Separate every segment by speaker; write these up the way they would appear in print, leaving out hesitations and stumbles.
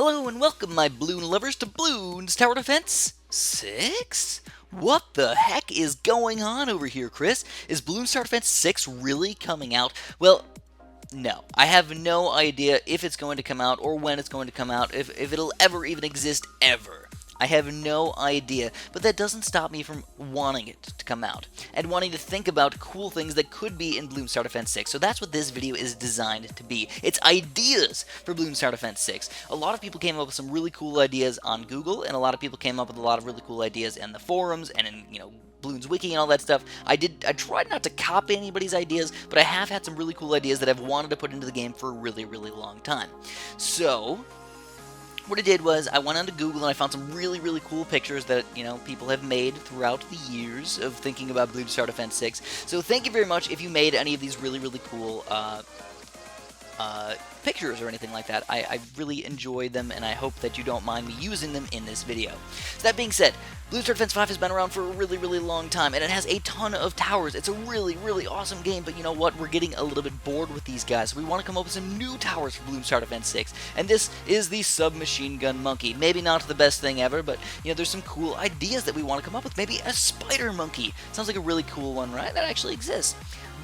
Speaker 1: Hello and welcome, my balloon lovers, to Bloons Tower Defense 6? What the heck is going on over here, Chris? Is Bloons Tower Defense 6 really coming out? Well, no. I have no idea if it's going to come out or when it's going to come out, if it'll ever even exist ever. I have no idea, but that doesn't stop me from wanting it to come out, and wanting to think about cool things that could be in Bloons Tower Defense 6, so that's what this video is designed to be. It's ideas for Bloons Tower Defense 6. A lot of people came up with some really cool ideas on Google, and a lot of people came up with a lot of really cool ideas in the forums, and in, Bloons Wiki and all that stuff. I tried not to copy anybody's ideas, but I have had some really cool ideas that I've wanted to put into the game for a really, really long time. So what I did was I went onto Google and I found some really, really cool pictures that, people have made throughout the years of thinking about Bloons Tower Defense 6. So thank you very much if you made any of these really, really cool pictures or anything like that. I really enjoyed them, and I hope that you don't mind me using them in this video. So that being said, Bloons Tower Defense 5 has been around for a really, really long time, and it has a ton of towers. It's a really, really awesome game, but you know what? We're getting a little bit bored with these guys, so we want to come up with some new towers for Bloons Tower Defense 6, and this is the Submachine Gun Monkey. Maybe not the best thing ever, but, there's some cool ideas that we want to come up with. Maybe a Spider Monkey. Sounds like a really cool one, right? That actually exists.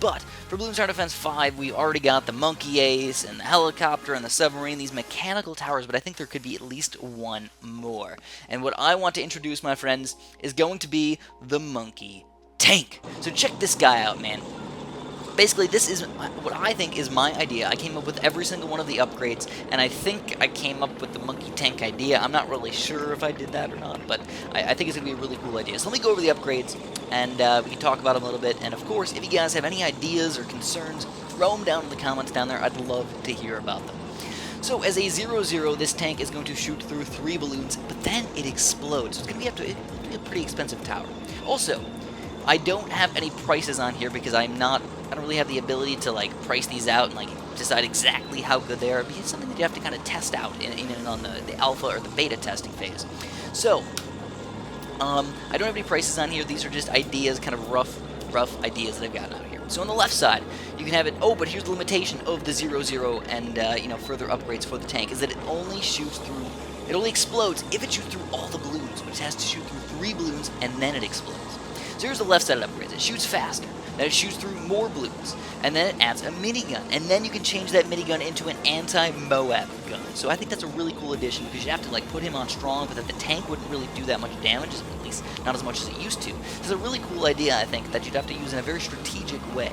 Speaker 1: But for Bloons Tower Defense 5, we've already got the Monkey Ace and the helicopter and the submarine, these mechanical towers, but I think there could be at least one more. And what I want to introduce, my friends, is going to be the Monkey Tank. So check this guy out, man. Basically, this is what I think is my idea. I came up with every single one of the upgrades, and I think I came up with the Monkey Tank idea. I'm not really sure if I did that or not, but I think it's going to be a really cool idea. So let me go over the upgrades, and we can talk about them a little bit. And of course, if you guys have any ideas or concerns, throw them down in the comments down there. I'd love to hear about them. So as a 0-0, this tank is going to shoot through 3 balloons, but then it explodes. So it's going to be a pretty expensive tower. Also, I don't have any prices on here because I don't really have the ability to price these out and decide exactly how good they are. Because it's something that you have to kind of test out on the alpha or the beta testing phase. So I don't have any prices on here. These are just ideas, kind of rough ideas that I've gotten out here. So on the left side, you can have it. Oh, but here's the limitation of the 0-0 and further upgrades for the tank is that it only shoots through. It only explodes if it shoots through all the balloons, but it has to shoot through 3 balloons and then it explodes. So here's the left side of upgrades. It shoots faster, then it shoots through more balloons, and then it adds a minigun, and then you can change that minigun into an anti-Moab gun. So I think that's a really cool addition because you have to put him on strong, but that the tank wouldn't really do that much damage, at least not as much as it used to. It's a really cool idea, I think, that you'd have to use in a very strategic way.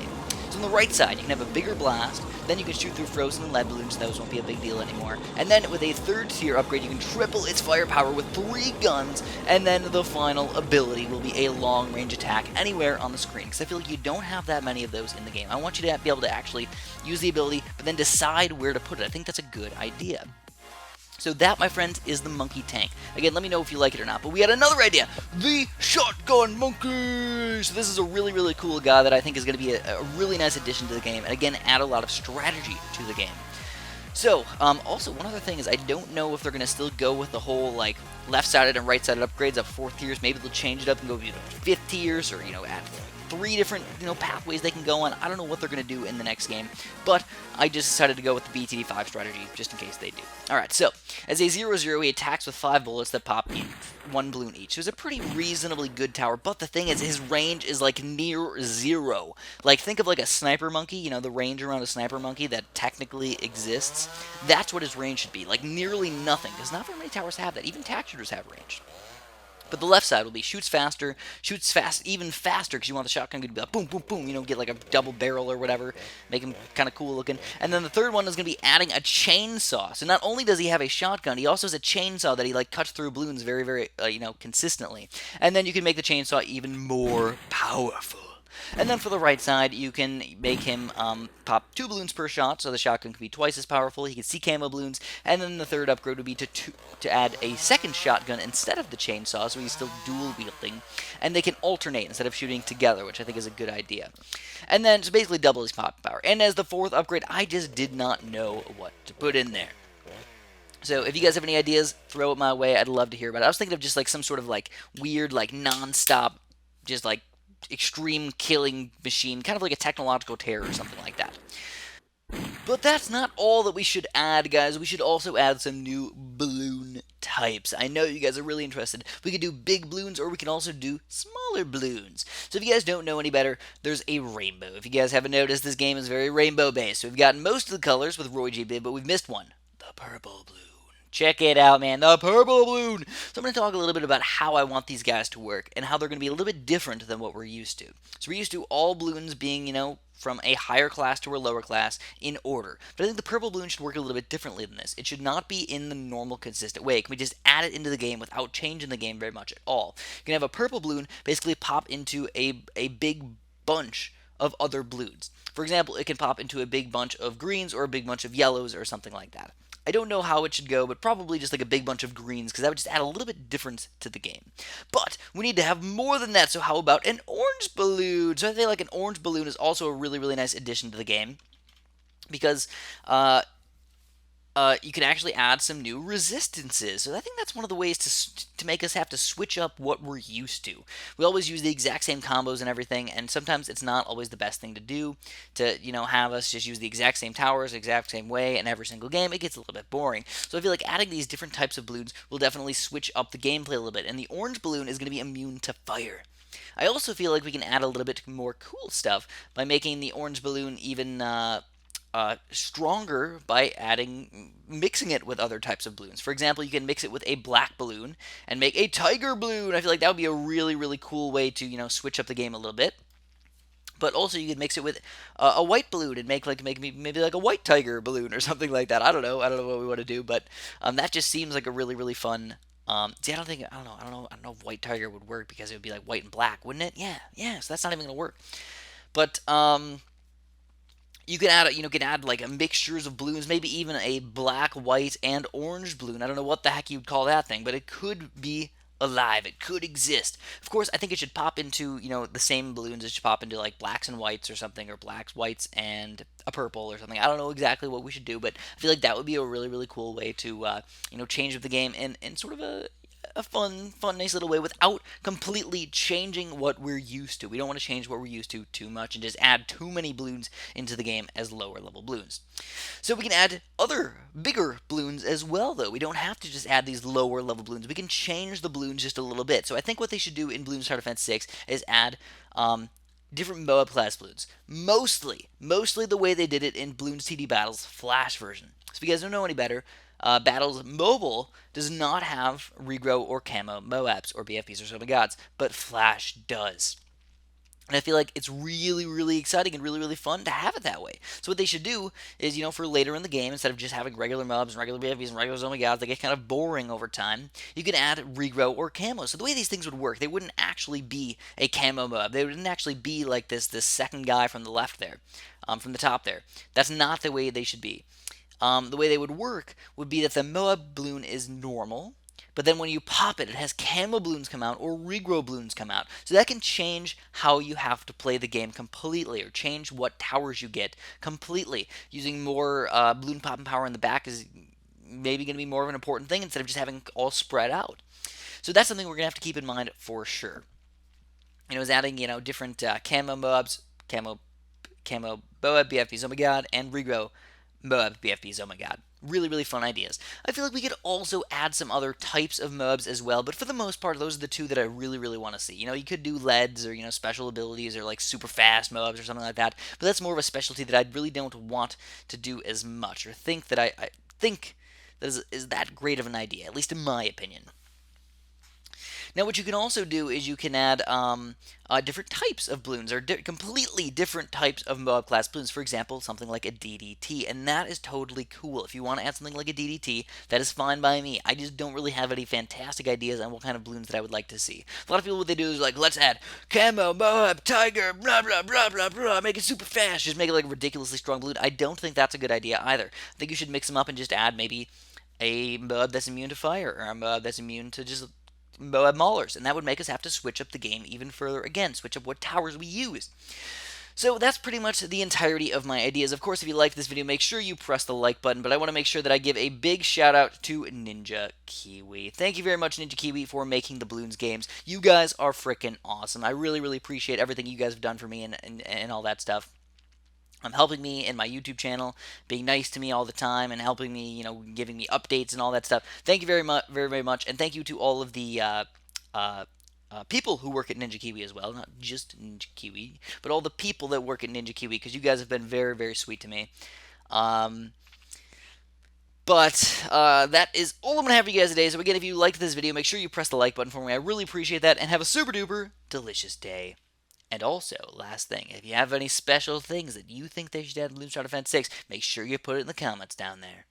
Speaker 1: So on the right side, you can have a bigger blast, then you can shoot through frozen and lead balloons, those won't be a big deal anymore. And then with a 3rd tier upgrade, you can triple its firepower with 3 guns, and then the final ability will be a long range attack anywhere on the screen, because I feel like you don't have that many of those in the game. I want you to be able to actually use the ability, but then decide where to put it. I think that's a good idea. So that, my friends, is the Monkey Tank. Again, let me know if you like it or not. But we had another idea, the Shotgun Monkey. So this is a really, really cool guy that I think is going to be a really nice addition to the game. And again, add a lot of strategy to the game. So, also, one other thing is I don't know if they're going to still go with the whole, left-sided and right-sided upgrades of 4th tiers. Maybe they'll change it up and go, 5th tiers or, add 3 different, pathways they can go on. I don't know what they're going to do in the next game, but I just decided to go with the BTD5 strategy, just in case they do. Alright, so, as a 0-0, he attacks with 5 bullets that pop 1 balloon each. So it's a pretty reasonably good tower, but the thing is, his range is, near 0. Think of, a sniper monkey, the range around a sniper monkey that technically exists. That's what his range should be, nearly nothing, because not very many towers have that. Even tac shooters have range. But the left side will be shoots fast, even faster, because you want the shotgun to be like boom, boom, boom, get a double barrel or whatever, make him kind of cool looking. And then the third one is going to be adding a chainsaw. So not only does he have a shotgun, he also has a chainsaw that he cuts through balloons very, very, consistently. And then you can make the chainsaw even more powerful. And then for the right side, you can make him pop 2 balloons per shot, so the shotgun can be twice as powerful. He can see camo balloons, and then the third upgrade would be to add a second shotgun instead of the chainsaw, so he's still dual wielding, and they can alternate instead of shooting together, which I think is a good idea. And then, so basically double his pop power. And as the 4th upgrade, I just did not know what to put in there. So if you guys have any ideas, throw it my way. I'd love to hear about it. I was thinking of just some sort of weird, non-stop, just extreme killing machine, kind of like a technological terror or something like that. But that's not all that we should add, guys. We should also add some new balloon types. I know you guys are really interested. We could do big balloons, or we can also do smaller balloons. So if you guys don't know any better, there's a rainbow. If you guys haven't noticed, this game is very rainbow based. So we've gotten most of the colors with Roy G. Biv, but we've missed one. The purple balloon. Check it out, man. The purple balloon. So I'm going to talk a little bit about how I want these guys to work and how they're going to be a little bit different than what we're used to. So we're used to all balloons being, from a higher class to a lower class in order. But I think the purple balloon should work a little bit differently than this. It should not be in the normal, consistent way. Can we just add it into the game without changing the game very much at all? You can have a purple balloon basically pop into a big bunch of other balloons. For example, it can pop into a big bunch of greens or a big bunch of yellows or something like that. I don't know how it should go, but probably just like a big bunch of greens, because that would just add a little bit difference to the game. But we need to have more than that, so how about an orange balloon? So I feel like an orange balloon is also a really, really nice addition to the game, because you can actually add some new resistances. So I think that's one of the ways to make us have to switch up what we're used to. We always use the exact same combos and everything, and sometimes it's not always the best thing to do to, have us just use the exact same towers, the exact same way in every single game. It gets a little bit boring. So I feel like adding these different types of balloons will definitely switch up the gameplay a little bit, and the orange balloon is going to be immune to fire. I also feel like we can add a little bit more cool stuff by making the orange balloon even stronger by mixing it with other types of balloons. For example, you can mix it with a black balloon and make a tiger balloon. I feel like that would be a really, really cool way to switch up the game a little bit. But also, you could mix it with a white balloon and make maybe like a white tiger balloon or something like that. I don't know what we want to do, but that just seems like a really, really fun. See, I don't know if white tiger would work, because it would be like white and black, wouldn't it? Yeah. So that's not even gonna work. But you can add like a mixtures of balloons, maybe even a black, white, and orange balloon. I don't know what the heck you'd call that thing, but it could be alive. It could exist. Of course, I think it should pop into, the same balloons. It should pop into like blacks and whites or something, or blacks, whites, and a purple or something. I don't know exactly what we should do, but I feel like that would be a really, really cool way to, change up the game in sort of a fun, nice little way without completely changing what we're used to. We don't want to change what we're used to too much and just add too many balloons into the game as lower level balloons. So we can add other bigger balloons as well, though. We don't have to just add these lower level balloons. We can change the balloons just a little bit. So I think what they should do in Bloons Tower Defense 6 is add different Moab class balloons. Mostly the way they did it in Bloons TD Battles Flash version. So if you guys don't know any better, Battles Mobile does not have regrow or camo Moabs or BFBs or Summon Gods, but Flash does. And I feel like it's really, really exciting and really, really fun to have it that way. So what they should do is, for later in the game, instead of just having regular Moabs and regular BFBs and regular Summon Gods, they get kind of boring over time, you can add regrow or camo. So the way these things would work, they wouldn't actually be a camo Moab. They wouldn't actually be like this second guy from the left there, from the top there. That's not the way they should be. The way they would work would be that the Moab balloon is normal, but then when you pop it, it has camo balloons come out or regrow balloons come out. So that can change how you have to play the game completely, or change what towers you get completely. Using more balloon popping power in the back is maybe going to be more of an important thing instead of just having all spread out. So that's something we're going to have to keep in mind for sure. Is adding, different camo Moabs, camo Moab, BFBs, oh my god, and regrow Moab, BFBs, oh my god. Really, really fun ideas. I feel like we could also add some other types of Moabs as well, but for the most part, those are the two that I really, really want to see. You could do leads or, special abilities or like super fast Moabs or something like that, but that's more of a specialty that I really don't want to do as much, or think that I think that is that great of an idea, at least in my opinion. Now, what you can also do is you can add different types of balloons, or completely different types of Moab class balloons. For example, something like a DDT, and that is totally cool. If you want to add something like a DDT, that is fine by me. I just don't really have any fantastic ideas on what kind of balloons that I would like to see. A lot of people, what they do is like, let's add camo, Moab, tiger, blah, blah, blah, blah, blah, make it super fast, just make it like a ridiculously strong balloon. I don't think that's a good idea either. I think you should mix them up and just add maybe a Moab that's immune to fire, or a Moab that's immune to just Moab Maulers, and that would make us have to switch up the game even further again, switch up what towers we use. So that's pretty much the entirety of my ideas. Of course, if you liked this video, make sure you press the like button, but I want to make sure that I give a big shout out to Ninja Kiwi. Thank you very much, Ninja Kiwi, for making the Bloons games. You guys are freaking awesome. I really, really appreciate everything you guys have done for me and all that stuff. helping me in my YouTube channel, being nice to me all the time, and helping me, giving me updates and all that stuff. Thank you very much, very, very much, and thank you to all of the people who work at Ninja Kiwi as well, not just Ninja Kiwi, but all the people that work at Ninja Kiwi, because you guys have been very, very sweet to me. But that is all I'm going to have for you guys today. So again, if you liked this video, make sure you press the like button for me. I really appreciate that, and have a super duper delicious day. And also, last thing, if you have any special things that you think they should add in Bloons Tower Defense 6, make sure you put it in the comments down there.